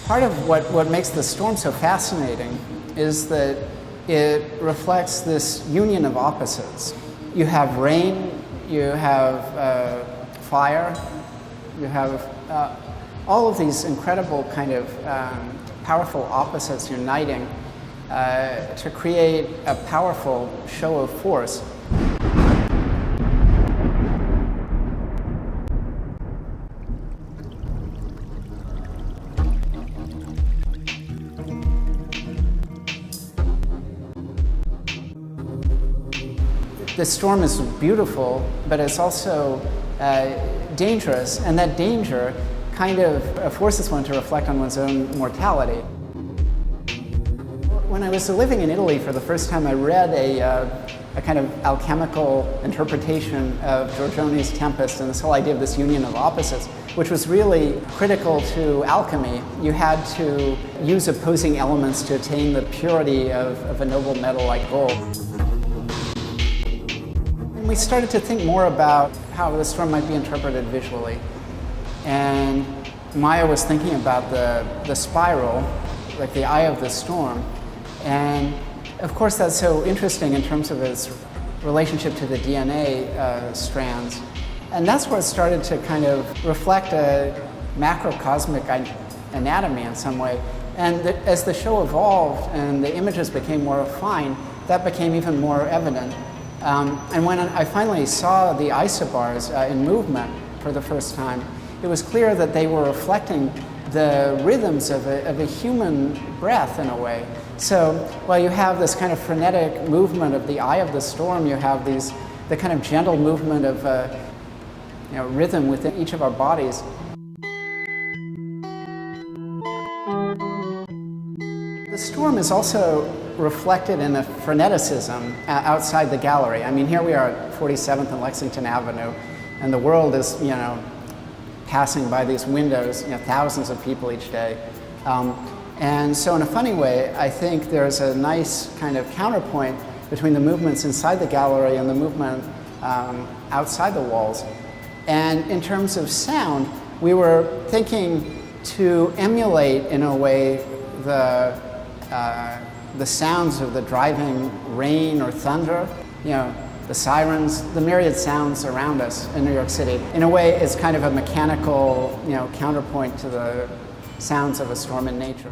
Part of what makes the storm so fascinating is that it reflects this union of opposites. You have rain, you have fire, you have all of these incredible kind of powerful opposites uniting to create a powerful show of force. The storm is beautiful, but it's also dangerous, and that danger kind of forces one to reflect on one's own mortality. When I was living in Italy for the first time, I read a kind of alchemical interpretation of Giorgione's Tempest and this whole idea of this union of opposites, which was really critical to alchemy. You had to use opposing elements to attain the purity of a noble metal like gold. We started to think more about how the storm might be interpreted visually. And Maia was thinking about the spiral, like the eye of the storm. And of course that's so interesting in terms of its relationship to the DNA strands. And that's where it started to kind of reflect a macrocosmic anatomy in some way. And as the show evolved and the images became more refined, that became even more evident. And when I finally saw the Isobars in movement for the first time, it was clear that they were reflecting the rhythms of a human breath in a way. So while you have this kind of frenetic movement of the eye of the storm, you have the kind of gentle movement of rhythm within each of our bodies. The storm is also reflected in a freneticism outside the gallery. I mean, here we are at 47th and Lexington Avenue, and the world is, passing by these windows, thousands of people each day. And so in a funny way, I think there's a nice kind of counterpoint between the movements inside the gallery and the movement outside the walls. And in terms of sound, we were thinking to emulate, in a way, the sounds of the driving rain or thunder, the sirens, the myriad sounds around us in New York City. In a way, it's kind of a mechanical, counterpoint to the sounds of a storm in nature.